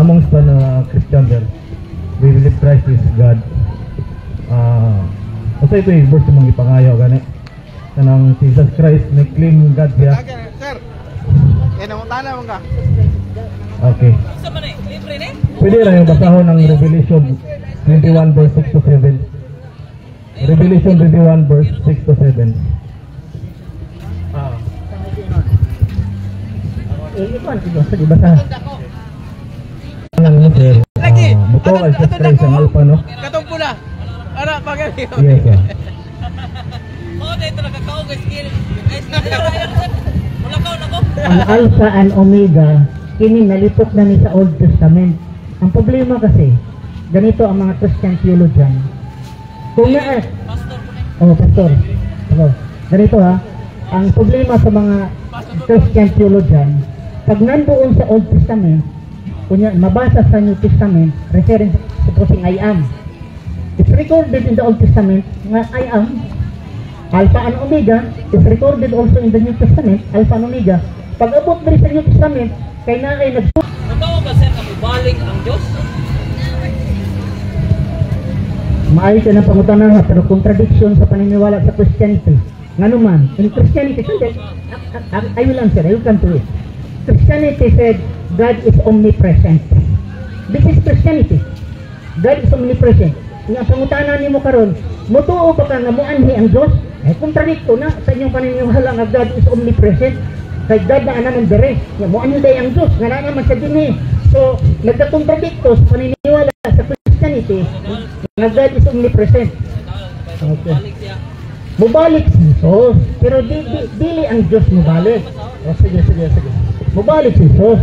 amongst the Christian there, we believe Christ is God. Kasi ito yung verse mong ipangayaw gani. Kanang Jesus Christ may claim God siya. Sir. Namutana mo ka. Okay. Pwede lang yung basahon ng Revelation 21 verse 6 to 7. Revelation 21 verse 6 to 7. Sige, basa. Sir, muto ay Jesus Christ ang Alpha, no? Katong pula. Ara, pagani. Yes, sir. Dito nakakao guys. Ang Alpha and Omega, kini nalipot na ni sa Old Testament. Ang problema kasi, ganito ang mga Christian theologian. Kung na pastor. Ganito ha, ang problema sa mga Christian theologian, pag nandoon sa Old Testament, kunya mabasa sa New Testament, referring supposing I am. It's recorded in the Old Testament nga I am. Alpha and Omega is recorded also in the New Testament, Alpha and Omega. Pag abot diri sa New Testament, kay na ay nagsulat. Totoo ba sir na mubalik ang Diyos? Maayo ka ng pangutanan ha, pero contradiction sa paniniwala sa Christianity. Nga naman, in Christianity, I will answer, I will come to it. Christianity said, God is omnipresent. This is Christianity. God is omnipresent. Nga pangutanan niyo mo karon, mutuo ba ka nga muanhi ang Diyos? Kontradikto na sa inyong paniniwala nga God is omnipresent. Kay God na naman dire. Nga muanhi day ang Diyos, nga na naman sa dinhi. So, nagkakontradikto sa paniniwala sa Christianity nga God is omnipresent. Okay. Mubalik si Jesus, pero dili ang Diyos mubalik. O sige. Mubalik si Jesus.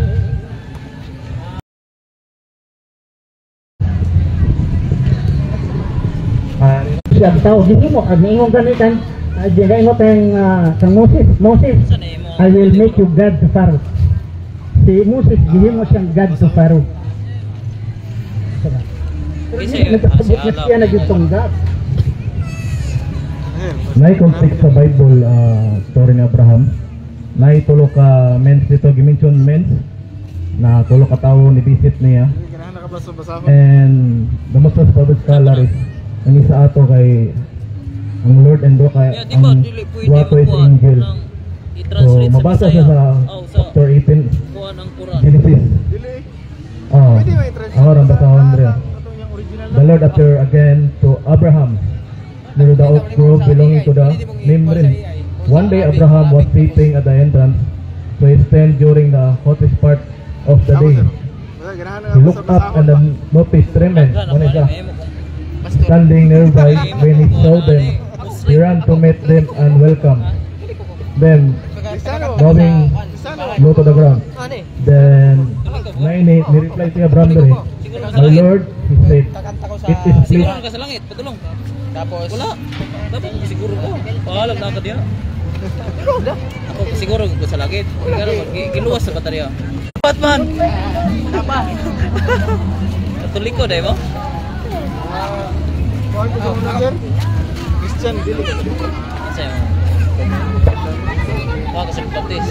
Siya tao dili mo ang ingong gamitan dili mo kang Moses I will make you God to Pharaoh. Si Moses dili mo siyang God to Pharaoh. Nagkasabot na siya na gitong God. May context sa Bible story ni Abraham. Nay tulo ka men dito gimension men na tulo ka tawo ni visit niya. And the most public scholar is ang isa ato kay ang Lord and do kay ang wato is angel. So mabasa siya sa chapter 18 Genesis. Ahora basahon dre. The Lord appeared again to Abraham near the oak grove belonging to the Mamre. One day Abraham was sleeping at the entrance to his tent during the hottest part of the day. He looked up and noticed three men, one is standing nearby. When he saw them, he ran to meet them and welcome them, bowing low to the ground. Then, he replied to Abraham, "My Lord," he said, "it is pleased." Tapos, wala. Dapat siguro ko. Paalam na ka diya. Ako siguro ko sa langit. Giluwas sa baterya. Batman! Apa? Katulik ko, dahil mo? Christian, dili. Sa'yo. Ako kasi Baptist.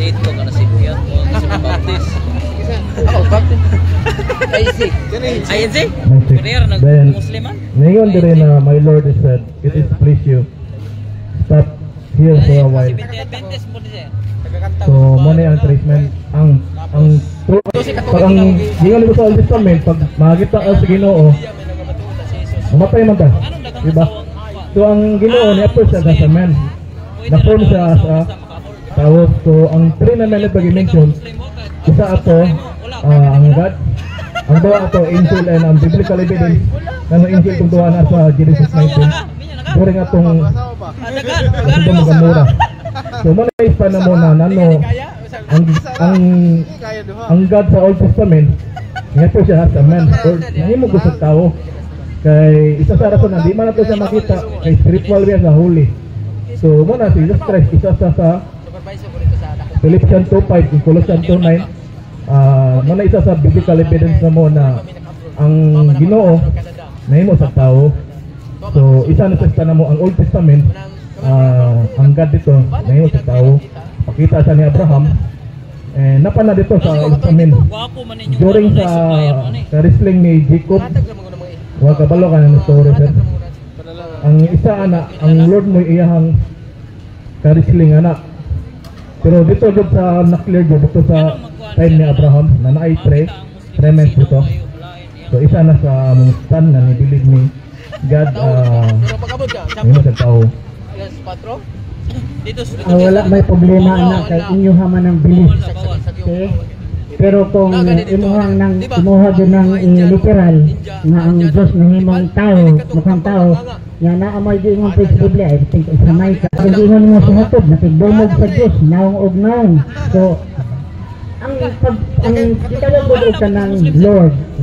Date ko ka na si Kuya. Ako kasi Baptist. Ako, Baptist. Ayun si? Kuya, nag-Musliman? Ngayon din na my Lord has said, "It is please you. Stop here for a while." So, muna ang treatment. Ang pag ang gingan mo sa Old Testament, pag makakita ka sa Ginoo, mamatay man ka. Diba? So, ang Ginoo ni-approach siya sa man. Na-form siya sa tao. So, ang three na men na pag-mention, isa ato, ang God, ang dua ato, angel, and ang biblical evidence ng angel kung duwa na sa Genesis 19. During atong magamura. So, muna ispa na muna nano ang God sa Old Testament nga po siya sa man or nahimo gusto tao kay isa sa rason na di man nato siya makita kay spiritual siya sa holy. So muna si Jesus Christ isa sa Philippians 2:5 Colossians 2:9 muna isa sa biblical evidence na mo na ang Ginoo nahimo sa tao. So isa na sa na mo ang Old Testament ang God dito nahimo sa tao. Pakita siya ni Abraham napa na dito sa examen. Guwapo man ninyo. During sa wrestling ni Jacob, wag kabalo ka ng story sir. Ang isa ana, ang Lord mo iyahang wrestling ana. Pero dito jud sa na-clear jud dito sa time ni Abraham na naay tremens dito. So isa na sa son na nibilig ni God Pero pagkabot ka, yun sa tao. yes, patro. Dito sa Wala may problema na kay inyo haman ng bilis. Okay? Pero kung imuhang nang imuha gyud ng literal nga ang Dios nahimong tao, mukhang tao, ya na amoy di imong page Biblia, I think sa may ka. Kung ingon mo sa hatod na tigdumog sa Dios, naong og naong. So ang gitawag mo ka ng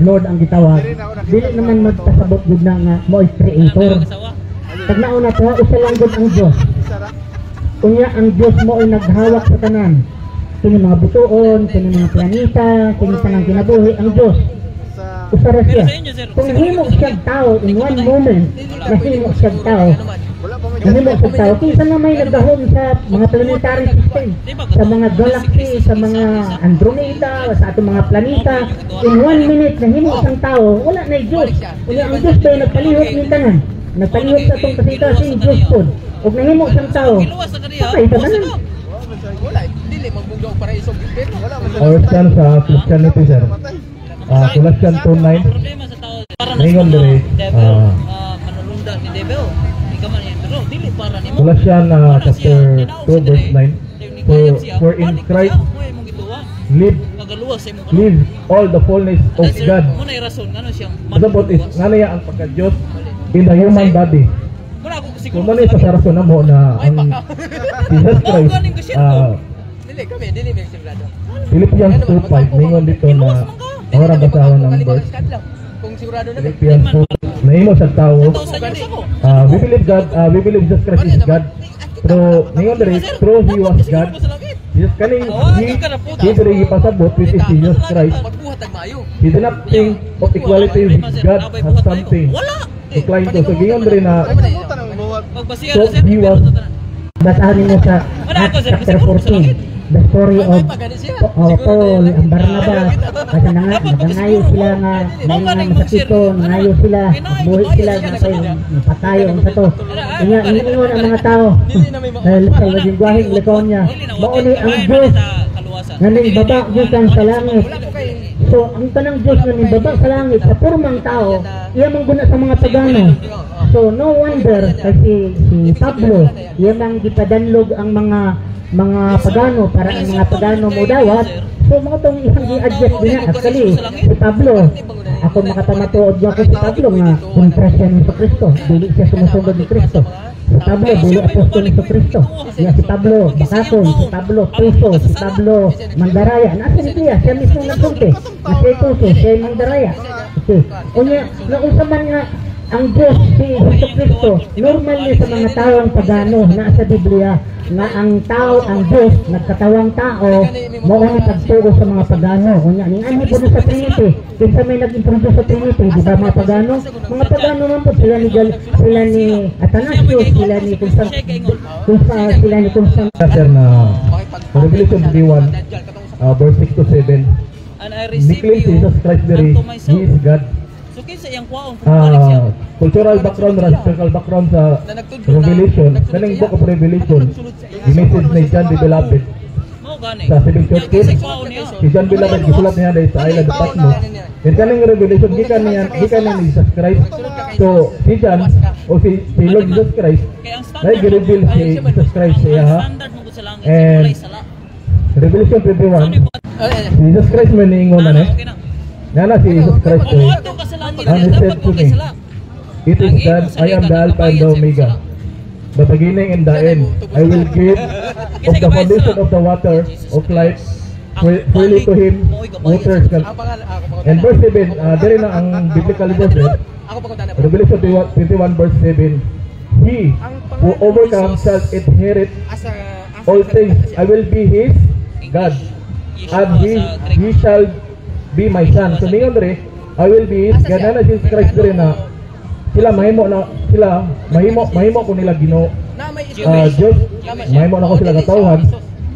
Lord ang gitawag. Dili naman magpasabot gud na nga mo is creator. Pag nauna to, usa lang gud ang Dios. Kunya ang Dios mo ay naghawak sa tanan. Kini mga butuon, kini mga planeta, kini tanang kinabuhi ang Dios. Usa ra siya. Kung himo siya tao in one moment, nahimo siya tao. Nahimo siya tao, kinsa na may nagahom sa mga planetary system, sa mga galaxy, sa mga Andromeda, sa atong mga planeta. In 1 minute nahimo siyang tao, wala na Dios. Kunya ang Dios bay nagpalihok ning tanan. Nagpalihok sa atong kasing Dios pod. Ug nahimo siyang tao. Okay, tanan. Wala, dili magbugdaw para isog gipit. Wala man. Or yan sa Christianity sir. Colossians 2:9. problema sa tao. Para na Ngayon dire, manulunda ni Devil. Ikaw man pero dili para nimo. Colossians chapter 2 verse 9. For in Christ live kagaluwas sa imong live all the fullness of God. Muna rason ngano siyang Kasabot is nganaya ang pagka-Diyos in the human body. Muna ako Kung siguro. man sa rason na mo na ang Jesus Christ, Dili may sigurado. Philippians 2:5, ningon dito na ora basahan ng verse. Kung sigurado na Philippians 2, nahimo sa tao. We believe God, we believe Jesus Christ is God. Pero ningon diri, true he was God. Jesus kaning he diri gipasabot which is Jesus Christ. magbuhat ang maayo. He did not think of equality with God has something to climb to. So gingon diri na Magbasiya so he was. Basahan niyo sa Acts chapter 14, the story of Paul and Barnabas. Kasi nangayo sila nga, nangayo masakito, nangayo sila, buhi sila, napatayo ang sato. Kanya, iniingon ang mga tao, dahil sa wajing guwahing likon niya, mauni ang Diyos, naning baba Diyos ang sa langit. So, ang tanang Diyos naning baba sa langit, sa purmang tao, iya mang guna sa mga pagano. So no wonder kasi si Pablo, iya mang gipadanlog ang mga pagano para ang mga pagano mo dawat. So mga tong isang gi-adjust din actually si Pablo. Ako makatamato ko si Pablo nga kontrasya ni Kristo, dili siya sumusunod ni Kristo. Si Pablo dili apostol ni Kristo. Ya si Pablo bakakon, si Pablo puso, si Pablo mandaraya. Nasa siya mismo nagsulti. Nasa puso, siya mandaraya. Okay. Unya naunsa man nga ang Diyos si Jesucristo, normal niya sa mga tao ang pagano na sa Biblia na ang tao, ang Diyos, nagkatawang tao, mo ang pagtuo sa mga pagano. Kunya, ning ani po sa Trinity, kinsa may nag-introduce sa Trinity, di ba mga pagano? Mga pagano man po sila ni Athanasius, sila ni Constantine. Sir na Revelation 3:1 verse 6 to 7. And I receive Declare you Jesus Christ very, unto he myself. is God. So kinsa iyang kwaon kung balik siya. Cultural background, historical background sa Revelation, kaning book of Revelation, the message ni John the Beloved Mao gani. sa Seven Churches. Kinsa kwaon niya. Si John Beloved gisulat niya dahil sa island of Patmos. And kaning Revelation gikan niya ni Jesus Christ. So si John o si Lord Jesus Christ Kaya ang ay standard gi-reveal si Jesus Christ siya ha. standard mo ko sa langit And walay sala. Revelation 21, si Jesus Christ man ningon na Okay na. Nana si Jesus Christ Kung eh. muadto ka sa langit, And he said dapat to mo kay me, sala. it is done, I am the Alpha and the Omega, the beginning and the end. I will give of the foundation of the water of life freely to him waters can. And verse 7, there na ang biblical verse, Ako pagkutana. Revelation 21 verse 7, he who overcomes shall inherit Asa all things. I will be his God, and he shall be my son. So ningon dere, I will be his God. Na Jesus Christ dere na sila mahimo ko nila Ginoo. na may Diyos, mahimo na ko sila katawhan.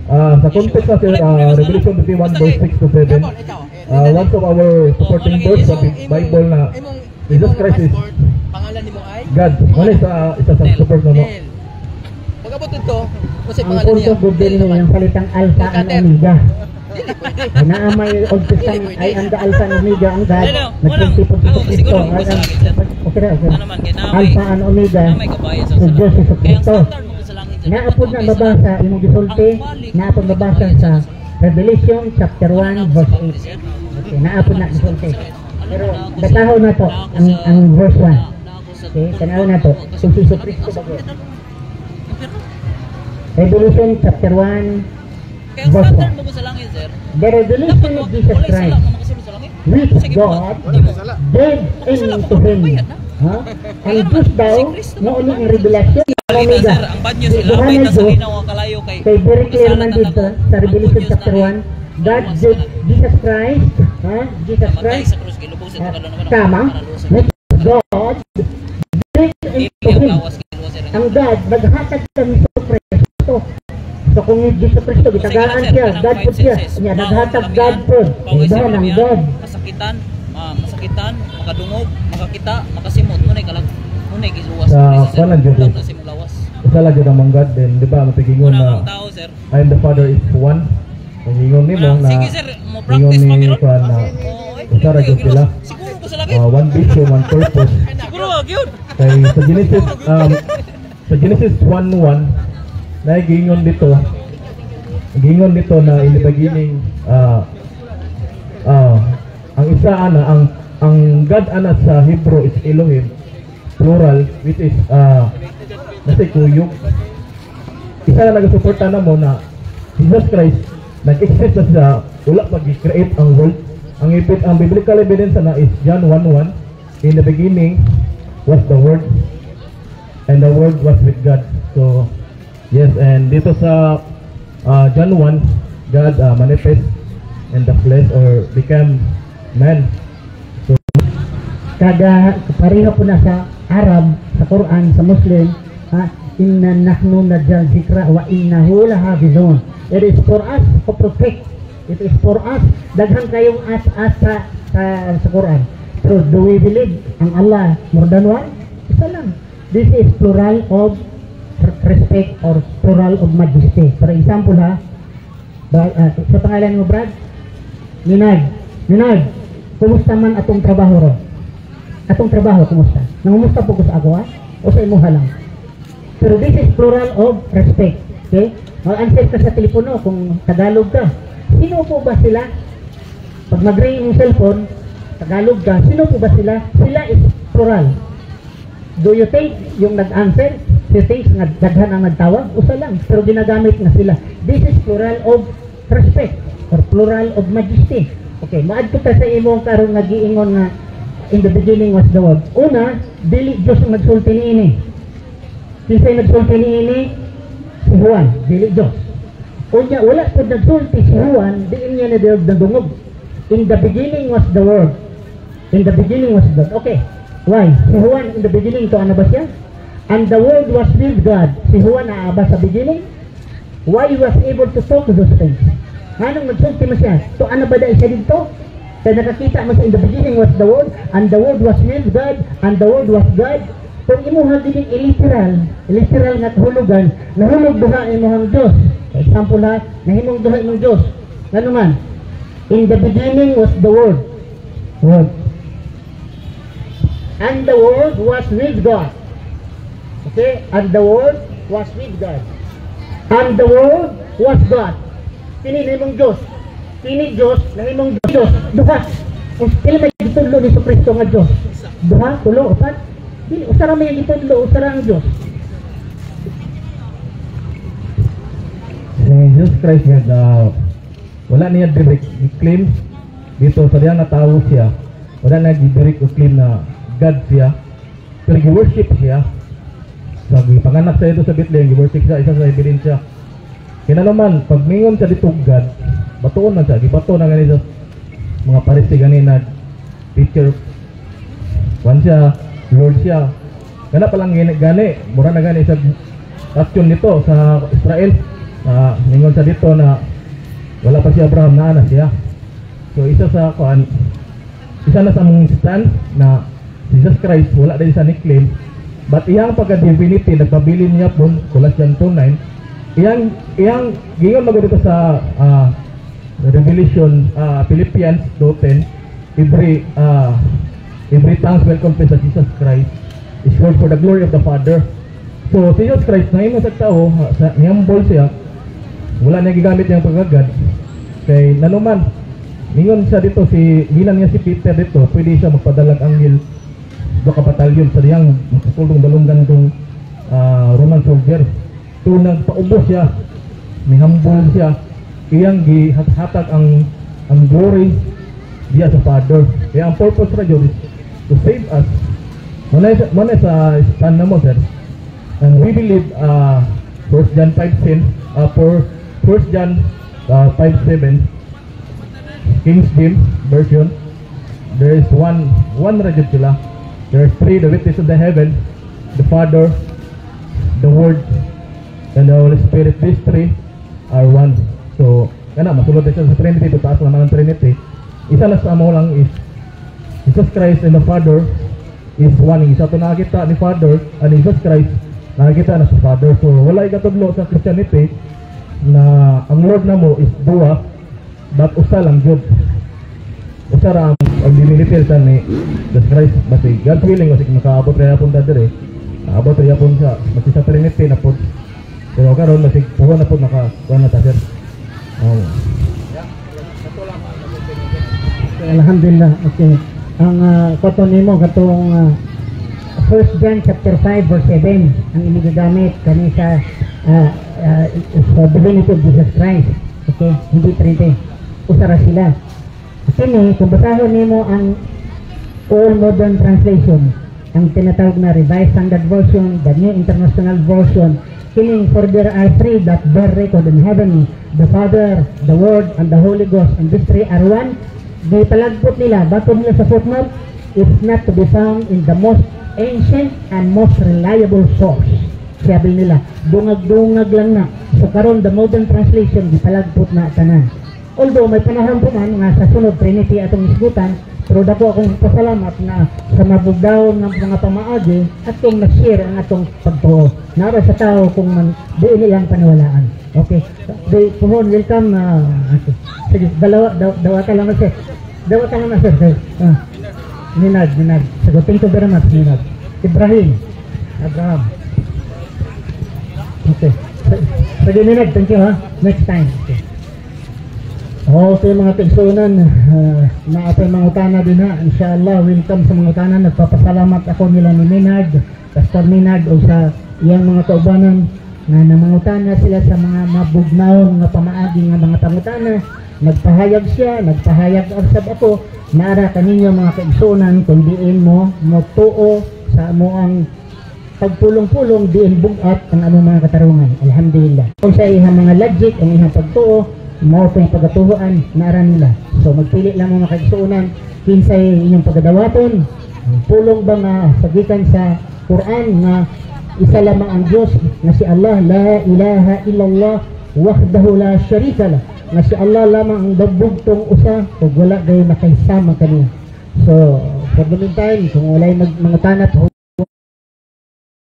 Sa context na sir, Revelation 21 verse 6 to 7, one of our supporting verse sa Bible na Jesus Christ is pangalan nimo ay God. Wala isa sa support na no. Nel. Pagabot dito, kasi Ang pangalan niya. punto good din niya yung salitang Alpha and Omega. Naamay Old Testament ay ang Alpha and Omega ang God. Nagtitipod sa Kristo. Okay. Ano man, kaya namay, Alpha and Omega. namay kabayan sa Si Diyos sa Kaya ang Kristo. standard mo sa langit, sir, Naapod na okay, sir. babasa imong gisulti, naapod babasa sa Revelation chapter 1 verse 8. Okay, naapod na gisulti. Pero bataho na to ang verse 1. Okay, tanaw na to. Kung si Kristo bago. Revelation chapter 1 Kaya ang verse standard 1. mo sa langit, sir. The revelation of Jesus Walay sala Christ, na makasulod sa langit. which Sige, God di mo. gave into him. Ha? Ang Diyos daw, noon ang revelation, Balita, Omega. sir, ang bad news sila, Duha may na nasa Diyos, linaw ang kalayo kay kay very clear man kasalan dito na sa Revelation Ang chapter good news 1, God gave Jesus Christ, ha? Jesus Namatay Christ, sa krus, kilubog sa tukalo naman. tama, which God gave into him. Ang God, naghatag kami sa Kristo. So kung yung Jesus Kristo, gitagaan siya, God po siya. Niya, naghatag God po. Iba ng God. Masakitan, makadungog, makakita, makasimot, munay kalag, munay giluwas. Sa kanan Diyos Ulam is na simulawas. isa lang yun among God. Then di ba mapigingon Una na ang tao, sir. I am the Father is one. Pagingon ni mo na Sige, sir, mo gingon practice pa ni meron. Juan na isa ra gyud sila. Siguro ko sa langit. One vision, one purpose. Siguro wag yun. Kay sa Genesis 1:1 na gingon dito na in the beginning ang isa ang God ana sa Hebrew is Elohim plural which is nasa kuyog. Isa na nagasuporta na mo na Jesus Christ nag-exist na siya wala pag-create ang world. Ang biblical evidence na is John 1:1. In the beginning was the Word and the Word was with God. So yes, and dito sa John 1, God manifest in the flesh or became man. So Kada pareho po na sa Arab, sa Quran, sa Muslim, ha, inna nahnu najal zikra wa innahu lahafizun. It is for us to protect. It is for us. Daghan kayong as sa Quran. So do we believe ang Allah more than one? Isa lang. This is plural of respect or plural of majesty. For example ha, sa pangalan mo Brad, Ninag, kumusta man atong trabaho ro? Atong trabaho, kumusta? Nangumusta po ko sa ako ha? O sa imuha lang? Pero this is plural of respect. Okay? Mag-answer ka sa telepono kung Tagalog ka. Sino po ba sila? Pag mag-ring yung cellphone, Tagalog ka, sino po ba sila? Sila is plural. Do you think yung nag-answer, si thinks daghan ang nagtawag? Usa lang, pero ginagamit na sila. This is plural of respect or plural of majesty. Okay, maadto ta sa imong karong nagiingon nga in the beginning was the word. Una, dili Diyos ang nagsulti niini. Kinsay nagsulti niini? Si Juan, dili Diyos. Unya, wala po nagsulti si Juan, diin niya na dungog. In the beginning was the word. In the beginning was God. Okay, why? Si Juan in the beginning, to ano ba siya? And the word was with God. Si Juan naaba sa beginning? Why he was able to talk those things? Anong nagsulti mo siya? To ano ba dahil siya dito? Kaya nakakita mo siya in the beginning was the word, and the word was with God, and the word was God. Kung imuhang din literal nga hulugan, nahulog duha imuhang Diyos. For example ha, nahimong duha imong Diyos. Ano man? In the beginning was the word. And the word was with God. Okay? And the word was with God. And the word was God. Kini nahimong Diyos. Kini Diyos, nahimong Diyos. Duha. Kini may gitudlo ni Kristo nga Diyos. Duha, tulo, upat. Usara may gitudlo, usara ang Diyos. Jesus Christ had wala niya direct claim dito sa diyan natawo siya. Wala na direct claim na God siya. Pero gi-worship siya. Sabi panganak sa ito sa Bethlehem, gi-worship siya isa sa ebidensya. Kaya naman, pag mingon siya dito God, batuon man siya, gibato na ganito mga Parisi ganina teacher wan siya, Lord siya. Kana palang gani, mura na gani sa action nito sa Israel. ningon sa dito na wala pa si Abraham na anak siya. So isa sa kuan, isa na sa mong stand na Jesus Christ wala din sa ni-claim, but iyang pagka-divinity nagpabilin niya po Colossians 2:9. iyang gingon magud dito sa Revelation, Philippians 2:10, every tongue will confess that Jesus Christ is Lord for the glory of the Father. So Jesus Christ na imo sa tao sa humble siya, wala na gigamit niyang pagagad kay nanuman ningon siya dito, si gilan niya si Peter dito, pwede siya magpadalag anghel do ka batalyon sa diyang magkakulong balunggan tong Roman soldier. So nagpaubos siya, may humble siya, iyang gihatag ang glory diya sa Father. Kaya ang purpose ra jud is to save us. Muna sa stand na mo, sir. And we believe 1 John 5:10, for 1 John 5:7, King James version, there is one rajud sila. There is three, the witness of the heaven, the Father, the Word, and the Holy Spirit. These three are one. So, kana masulod siya sa Trinity, tutaas naman ang Trinity. Isa na sa amo lang is Jesus Christ and the Father is one. Isa to nakakita ni Father and Jesus Christ nakakita na sa Father. So wala ikatudlo sa Christianity na ang Lord na mo is dua, but usa lang jud. Usa ra ang divinity sa ni Jesus Christ. Basi God willing, basi makaabot ra yapon ta dire. Abot ra yapon sa basi sa Trinity na pod. Pero karon basi puho na pod naka na ta sir. Oh. Alhamdulillah. Okay. Ang koton nimo katong 1 John chapter 5 verse 7 ang inigagamit kani sa divinity of Jesus Christ. Okay, hindi Trinity. Usara sila. Kini kung basahon nimo ang All Modern Translation, ang tinatawag na Revised Standard Version, the New International Version, kini for there are three that bear record in heaven, the Father, the Word, and the Holy Ghost, and these three are one. Di palagpot nila, bato nila sa footnote, it's not to be found in the most ancient and most reliable source. Sabi nila, dungag-dungag lang na. So karon the modern translation, di palagpot na tanan. Although may panahon po man nga sa sunod Trinity atong isgutan, pero dako akong pasalamat na sa mabugdaon ng mga pamaagi atong nag-share ang atong pagtuo. Nara sa tao kung man di nilang paniwalaan. Okay. Di puhon, welcome. Sige, dawata lang na sir. Dawata lang na sir. Ninag. So, thank you very much, Ninag. Abraham. Okay. Sige, Ninag, thank you ha. Next time. Okay mga tigsunan, naapay mga utana din ha. Inshallah, welcome sa mga utana. Nagpapasalamat ako nila ni Ninag, Pastor Ninag, o sa iyang mga kaubanan na namangutana sila sa mga mabugnaw, mga pamaagi nga mga pangutana. Nagpahayag siya, nagpahayag asab ako, nara kaninyo mga kaigsunan, kung diin mo tuo sa mo ang pagpulong-pulong, diin bugat ang anong mga katarungan. Alhamdulillah. Kung sa ihang mga logic, ang ihang pagtuo, mo pa yung pagatuhuan, nara nila. So magpili lang mga kaigsunan, kinsay inyong pagadawaton, pulong ba nga sagitan sa Quran nga isa lamang ang Diyos na si Allah, la ilaha illallah wahdahu la syarika lah, na si Allah lamang ang dabugtong usa ug wala gay nakaisama kaniya. So for the meantime, kung walay mga tanat